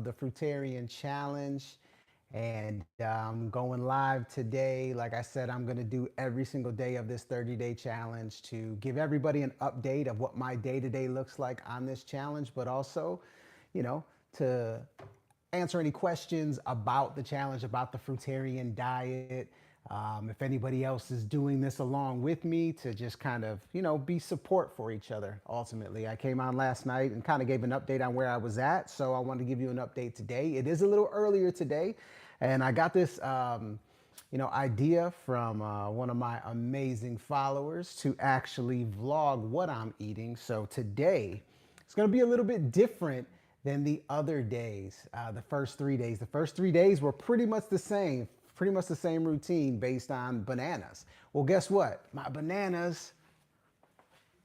the Fruitarian Challenge. And I'm going live today. Like I said, I'm going to do every single day of this 30-day challenge to give everybody an update of what my day-to-day looks like on this challenge, but also, you know, to answer any questions about the challenge, about the fruitarian diet. If anybody else is doing this along with me, to just kind of, be support for each other. Ultimately, I came on last night and kind of gave an update on where I was at. So I wanted to give you an update today. It is a little earlier today. And I got this, idea from one of my amazing followers to actually vlog what I'm eating. So today, it's going to be a little bit different than the other days, the first 3 days. The first 3 days were pretty much the same routine based on bananas. Well, guess what? My bananas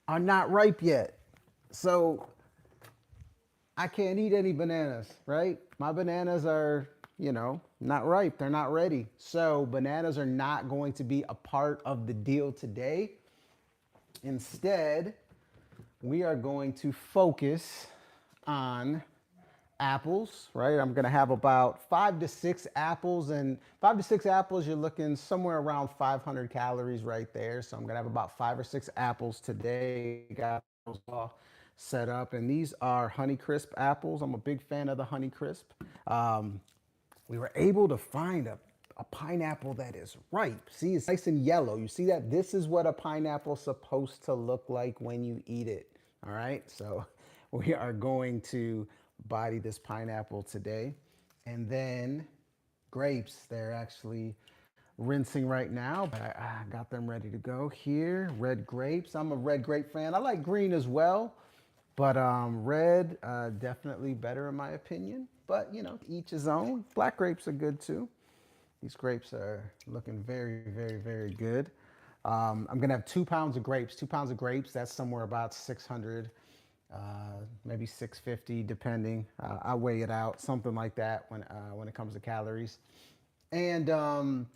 are not ripe yet. So I can't eat any bananas, right? My bananas are, not ripe. They're not ready. So bananas are not going to be a part of the deal today. Instead, we are going to focus on apples, right? I'm gonna have about 5 to 6 apples, and 5 to 6 apples, you're looking somewhere around 500 calories right there. So I'm gonna have about 5 or 6 apples today. Got those all set up, and these are Honeycrisp apples. I'm a big fan of the Honeycrisp. Um, we were able to find a pineapple that is ripe. See, it's nice and yellow. You see that? This is what a pineapple's supposed to look like when you eat it. All right, so we are going to body this pineapple today. And then grapes, they're actually rinsing right now, but I got them ready to go here. Red grapes, I'm a red grape fan. I like green as well, but red, definitely better in my opinion. But each his own. Black grapes are good too. These grapes are looking very, very, very good. I'm gonna have 2 pounds of grapes. 2 pounds of grapes, that's somewhere about 600, maybe 650, depending. I weigh it out, something like that when it comes to calories. And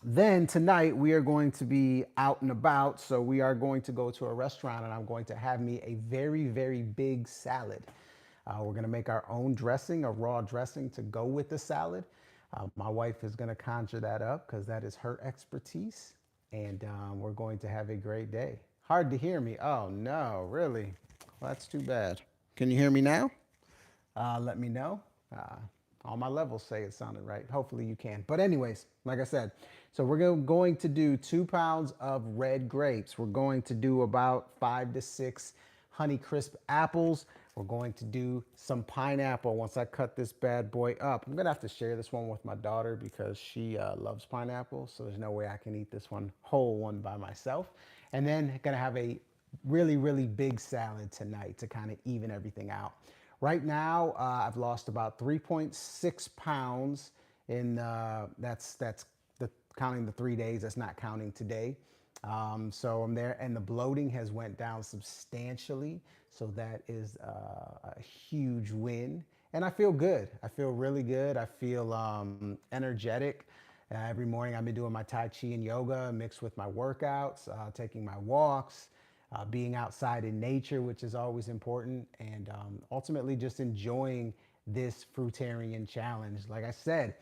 then tonight we are going to be out and about, so we are going to go to a restaurant, and I'm going to have me a very, very big salad. We're gonna make our own dressing, a raw dressing to go with the salad. My wife is gonna conjure that up because that is her expertise, and we're going to have a great day. Hard to hear me. Oh no, really? Well, that's too bad. Can you hear me now? Let me know. Uh, all my levels say it sounded right. Hopefully you can. But anyways, like I said, so we're going to do 2 pounds of red grapes. We're going to do about 5 to 6 Honeycrisp apples. We're going to do some pineapple once I cut this bad boy up. I'm gonna have to share this one with my daughter because she loves pineapple, so there's no way I can eat this whole one by myself. And then gonna have a really, really big salad tonight to kind of even everything out. Right now, I've lost about 3.6 pounds in, that's the counting the 3 days, that's not counting today. So I'm there, and the bloating has went down substantially. So that is a huge win. And I feel good. I feel really good. I feel energetic. Every morning I've been doing my Tai Chi and yoga mixed with my workouts, taking my walks, being outside in nature, which is always important, and ultimately just enjoying this Fruitarian challenge. Like I said,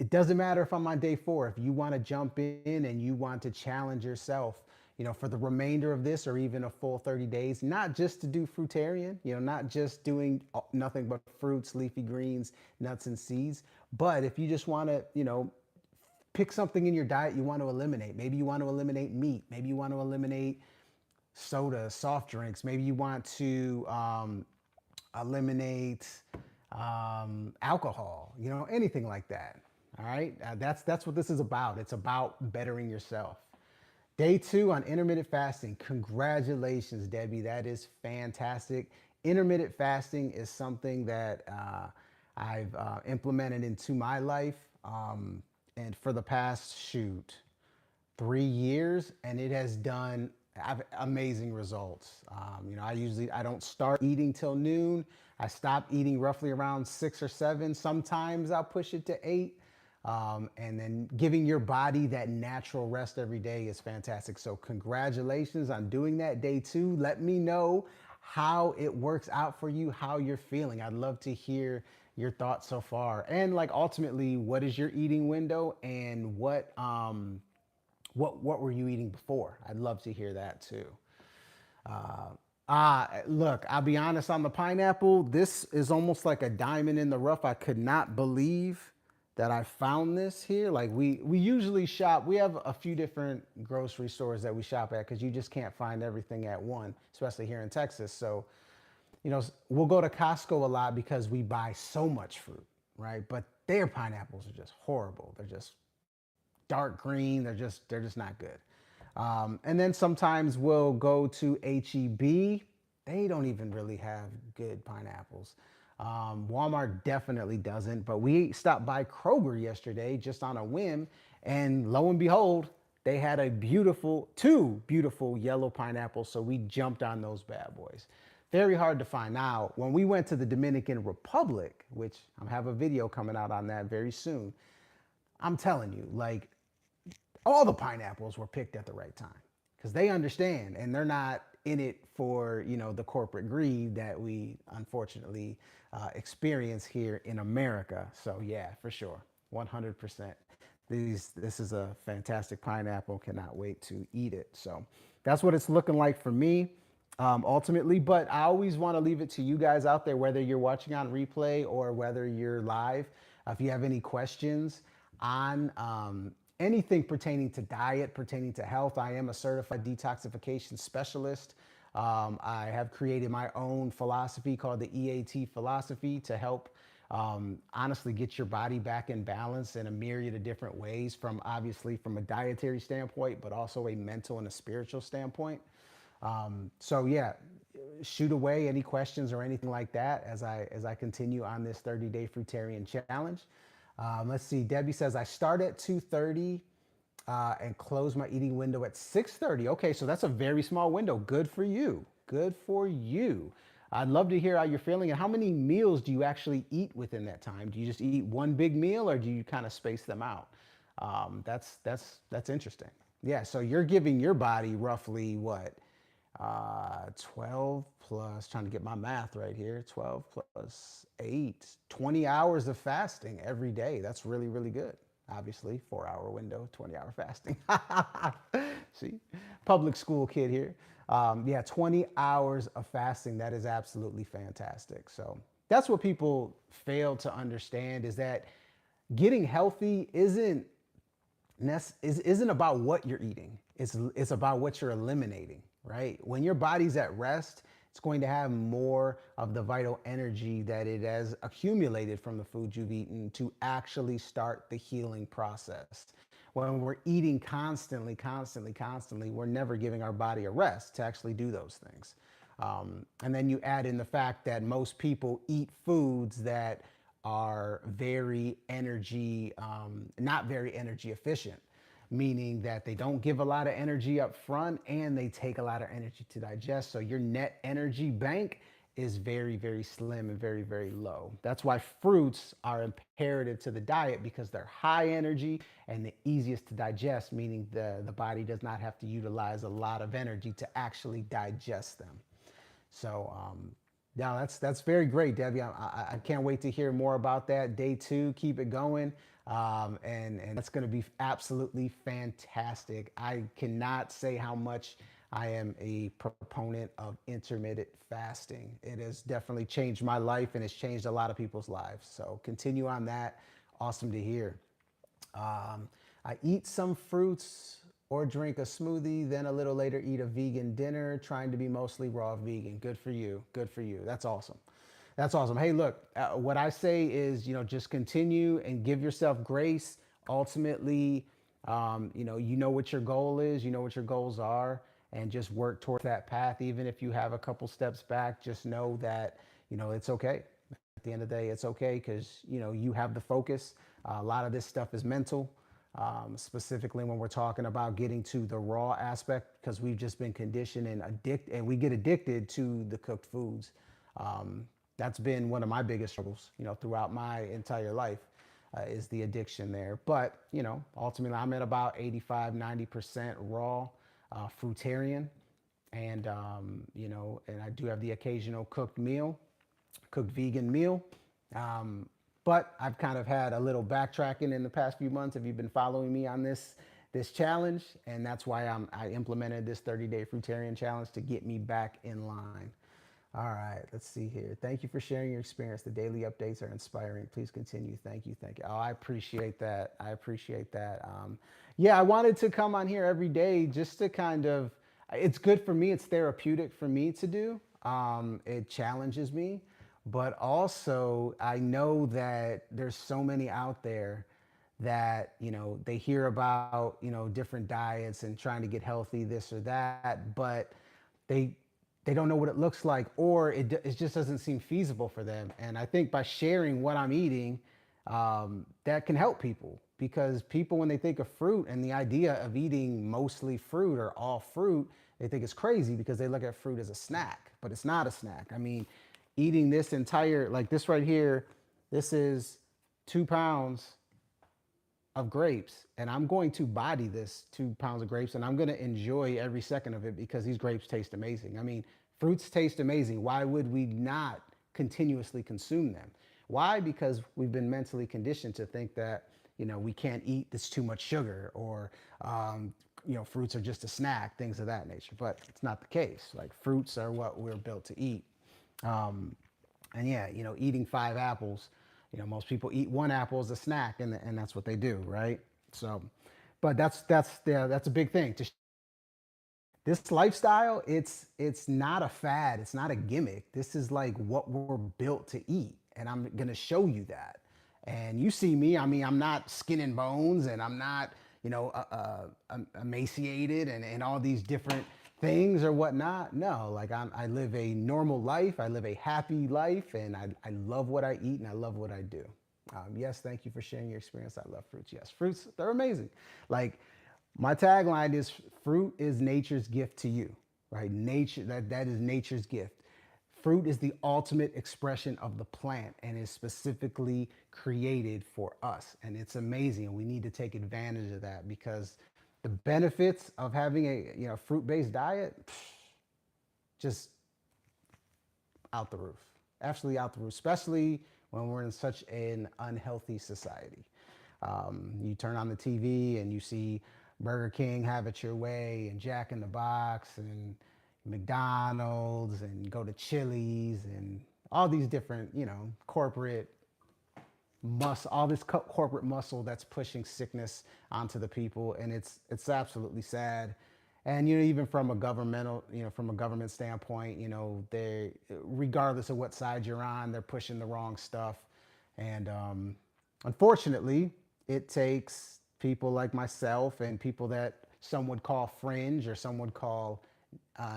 it doesn't matter if I'm on day 4. If you want to jump in and you want to challenge yourself, for the remainder of this or even a full 30 days, not just to do Fruitarian, not just doing nothing but fruits, leafy greens, nuts and seeds, but if you just want to, pick something in your diet you want to eliminate. Maybe you want to eliminate meat. Maybe you want to eliminate soda, soft drinks. Maybe you want to eliminate alcohol, anything like that. All right, that's what this is about. It's about bettering yourself. Day 2 on intermittent fasting. Congratulations, Debbie. That is fantastic. Intermittent fasting is something that I've implemented into my life, and for the past 3 years, and it has done amazing results. I don't start eating till noon. I stop eating roughly around 6 or 7. Sometimes I'll push it to 8. And then giving your body that natural rest every day is fantastic. So congratulations on doing that. Day 2, let me know how it works out for you, how you're feeling. I'd love to hear your thoughts so far, and like ultimately, what is your eating window, and what were you eating before? I'd love to hear that too. Look, I'll be honest on the pineapple. This is almost like a diamond in the rough. I could not believe that I found this here. Like we usually shop. We have a few different grocery stores that we shop at because you just can't find everything at one, especially here in Texas. So, we'll go to Costco a lot because we buy so much fruit, right? But their pineapples are just horrible. They're just dark green. They're just not good. And then sometimes we'll go to HEB. They don't even really have good pineapples. Walmart definitely doesn't. But we stopped by Kroger yesterday just on a whim, and lo and behold, they had two beautiful yellow pineapples. So we jumped on those bad boys. Very hard to find. Now, when we went to the Dominican Republic, which I have a video coming out on that very soon, I'm telling you, like, all the pineapples were picked at the right time because they understand and they're not in it for the corporate greed that we unfortunately experience here in America. So yeah, for sure, 100%. This is a fantastic pineapple. Cannot wait to eat it. So that's what it's looking like for me. Ultimately, but I always want to leave it to you guys out there, whether you're watching on replay or whether you're live. If you have any questions on anything pertaining to diet, pertaining to health, I am a certified detoxification specialist. I have created my own philosophy called the EAT philosophy to help honestly get your body back in balance in a myriad of different ways, from obviously from a dietary standpoint, but also a mental and a spiritual standpoint. So yeah, shoot away any questions or anything like that as I continue on this 30-day Fruitarian challenge. Let's see. Debbie says I start at 2:30 and close my eating window at 6:30. Okay, so that's a very small window. Good for you. Good for you. I'd love to hear how you're feeling, and how many meals do you actually eat within that time? Do you just eat one big meal, or do you kind of space them out? That's interesting. Yeah, so you're giving your body roughly what? 12 plus, trying to get my math right here, 12 plus 8, 20 hours of fasting every day. That's really, really good. Obviously, 4-hour window, 20-hour fasting. See, public school kid here. Yeah, 20 hours of fasting. That is absolutely fantastic. So that's what people fail to understand, is that getting healthy isn't about what you're eating. It's about what you're eliminating, right? When your body's at rest, it's going to have more of the vital energy that it has accumulated from the food you've eaten to actually start the healing process. When we're eating constantly, we're never giving our body a rest to actually do those things. And then you add in the fact that most people eat foods that are not very energy efficient, meaning that they don't give a lot of energy up front and they take a lot of energy to digest. So your net energy bank is very, very slim and very, very low. That's why fruits are imperative to the diet, because they're high energy and the easiest to digest, meaning the body does not have to utilize a lot of energy to actually digest them. So, yeah, that's very great, Debbie. I can't wait to hear more about that. Day 2, keep it going. And that's going to be absolutely fantastic. I cannot say how much I am a proponent of intermittent fasting. It has definitely changed my life, and it's changed a lot of people's lives. So continue on that. Awesome to hear. I eat some fruits or drink a smoothie, then a little later eat a vegan dinner, trying to be mostly raw vegan. Good for you. Good for you. That's awesome. That's awesome. Hey, look, what I say is, just continue and give yourself grace. Ultimately, you know what your goal is, you know what your goals are, and just work towards that path. Even if you have a couple steps back, just know that, it's okay. At the end of the day, it's okay, because, you have the focus. A lot of this stuff is mental, specifically when we're talking about getting to the raw aspect, because we've just been conditioned and we get addicted to the cooked foods. That's been one of my biggest struggles, throughout my entire life, is the addiction there. But, ultimately I'm at about 85-90% raw, fruitarian. And I do have the occasional cooked vegan meal. Um, but I've kind of had a little backtracking in the past few months. If you've been following me on this challenge, and that's why I implemented this 30-day Fruitarian challenge to get me back in line. All right, let's see here. Thank you for sharing your experience. The daily updates are inspiring. Please continue. Thank you. Thank you. Oh, I appreciate that. I appreciate that. Yeah, I wanted to come on here every day just to kind of, it's good for me. It's therapeutic for me to do. It challenges me, but also I know that there's so many out there that they hear about different diets and trying to get healthy, this or that, but they they don't know what it looks like, or it just doesn't seem feasible for them. And I think by sharing what I'm eating, that can help people, because people, when they think of fruit and the idea of eating mostly fruit or all fruit, they think it's crazy because they look at fruit as a snack, but it's not a snack. I mean, eating this entire, like this right here, this is 2 pounds of grapes, and I'm going to body this 2 pounds of grapes, and I'm going to enjoy every second of it because these grapes taste amazing. I mean, fruits taste amazing. Why would we not continuously consume them? Why? Because we've been mentally conditioned to think that we can't eat this, too much sugar, or fruits are just a snack, things of that nature. But it's not the case. Like, fruits are what we're built to eat. Um, and yeah, eating 5 apples, most people eat one apple as a snack, and that's what they do, right? So, but that's a big thing. This lifestyle, it's not a fad, it's not a gimmick. This is like what we're built to eat, and I'm gonna show you that. And you see me, I mean, I'm not skin and bones, and I'm not, emaciated, and all these different things or whatnot. No, like I live a normal life, I live a happy life, and I love what I eat and I love what I do. Yes, thank you for sharing your experience. I love fruits. Yes, fruits, they're amazing. Like, my tagline is, fruit is nature's gift to you, right? Nature, that is nature's gift. Fruit is the ultimate expression of the plant and is specifically created for us. And it's amazing. And we need to take advantage of that, because the benefits of having a fruit-based diet, just out the roof. Absolutely out the roof, especially when we're in such an unhealthy society. You turn on the TV and you see Burger King, Have It Your Way, and Jack in the Box, and McDonald's, and go to Chili's, and all these different, corporate all this corporate muscle that's pushing sickness onto the people, and it's absolutely sad. And even from a government standpoint, they, regardless of what side you're on, they're pushing the wrong stuff. And unfortunately, it takes people like myself and people that some would call fringe, or some would call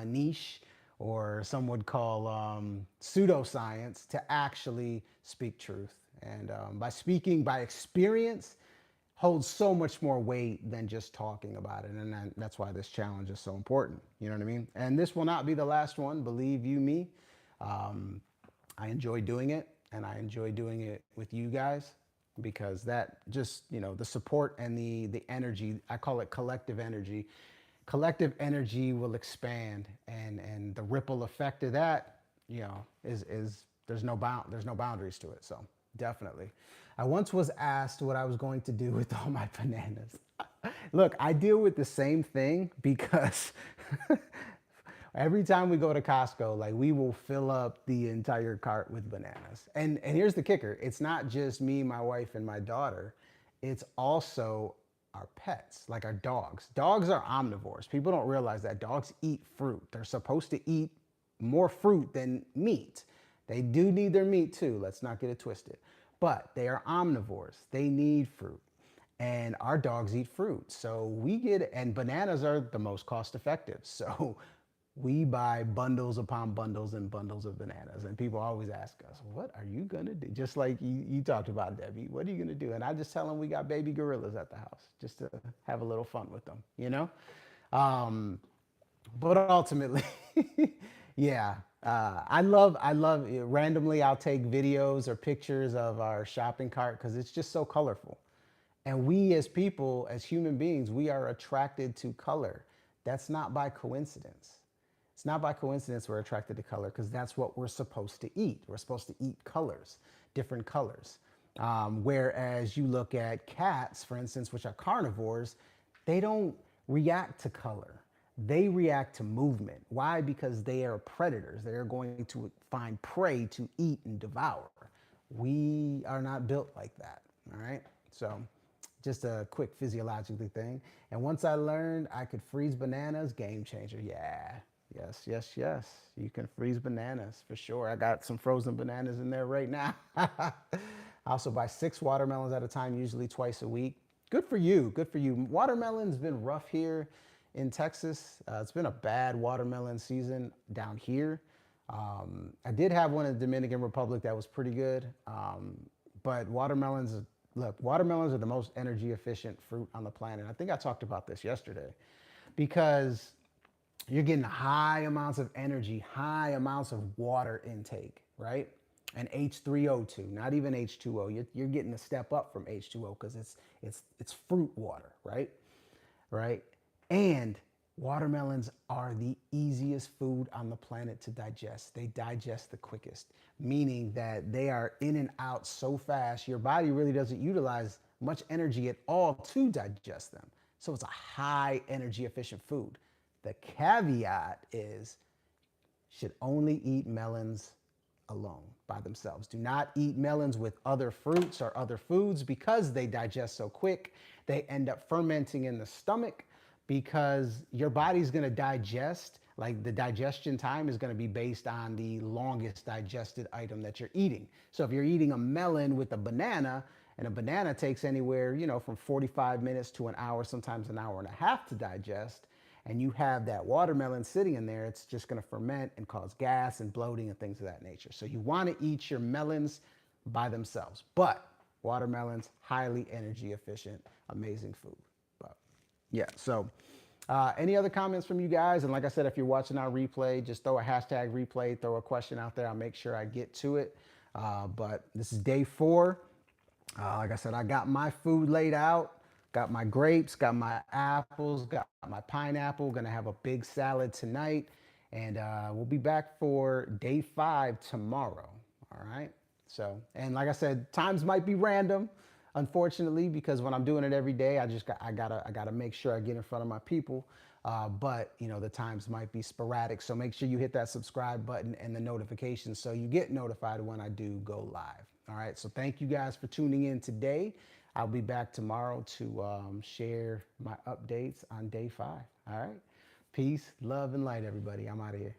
niche, or some would call pseudoscience, to actually speak truth. And by speaking by experience, holds so much more weight than just talking about it. And that's why this challenge is so important. You know what I mean? And this will not be the last one, believe you me. Um, I enjoy doing it, and I enjoy doing it with you guys, because that just, the support and the energy, I call it collective energy. Collective energy will expand, and the ripple effect of that, is there's no boundaries to it. So definitely. I once was asked what I was going to do with all my bananas. Look, I deal with the same thing, because every time we go to Costco, like, we will fill up the entire cart with bananas. And here's the kicker. It's not just me, my wife, and my daughter. It's also our pets, like our dogs. Dogs are omnivores. People don't realize that dogs eat fruit. They're supposed to eat more fruit than meat. They do need their meat too. Let's not get it twisted. But they are omnivores. They need fruit. And our dogs eat fruit. So and bananas are the most cost effective. So we buy bundles upon bundles and bundles of bananas. And people always ask us, what are you going to do? Just like you talked about, Debbie, what are you going to do? And I just tell them we got baby gorillas at the house, just to have a little fun with them. Um, but ultimately, yeah, I love randomly, I'll take videos or pictures of our shopping cart, because it's just so colorful. And we, as people, as human beings, we are attracted to color. That's not by coincidence. It's not by coincidence we're attracted to color, because that's what we're supposed to eat. We're supposed to eat colors. different colors. Whereas you look at cats, for instance, which are carnivores, they don't react to color. They react to movement. Why? Because they are predators. They are going to find prey to eat and devour. We are not built like that. All right. So just a quick physiologically thing. And once I learned I could freeze bananas, game changer. Yeah. Yes, yes, yes. You can freeze bananas for sure. I got some frozen bananas in there right now. I also buy 6 watermelons at a time, usually twice a week. Good for you. Good for you. Watermelon's been rough here in Texas. It's been a bad watermelon season down here. I did have one in the Dominican Republic that was pretty good. But watermelons, look, watermelons are the most energy efficient fruit on the planet. I think I talked about this yesterday because you're getting high amounts of energy, high amounts of water intake, right? And H3O2, not even H2O. You're getting a step up from H2O because it's fruit water, right? Right? And watermelons are the easiest food on the planet to digest. They digest the quickest, meaning that they are in and out so fast, your body really doesn't utilize much energy at all to digest them. So it's a high energy efficient food. The caveat is should only eat melons alone by themselves. Do not eat melons with other fruits or other foods because they digest so quick. They end up fermenting in the stomach because your body's going to digest, like the digestion time is going to be based on the longest digested item that you're eating. So if you're eating a melon with a banana, and a banana takes anywhere, from 45 minutes to an hour, sometimes an hour and a half to digest, and you have that watermelon sitting in there, it's just going to ferment and cause gas and bloating and things of that nature. So you want to eat your melons by themselves. But watermelons, highly energy efficient, amazing food. But yeah, so any other comments from you guys? And like I said, if you're watching our replay, just throw a hashtag replay, throw a question out there. I'll make sure I get to it. But this is day 4. Like I said, I got my food laid out. Got my grapes, got my apples, got my pineapple. Gonna have a big salad tonight. And we'll be back for day 5 tomorrow. All right. So, and like I said, times might be random, unfortunately, because when I'm doing it every day, I gotta make sure I get in front of my people. But the times might be sporadic. So make sure you hit that subscribe button and the notifications so you get notified when I do go live. All right. So thank you guys for tuning in today. I'll be back tomorrow to share my updates on day 5. All right. Peace, love, and light, everybody. I'm out of here.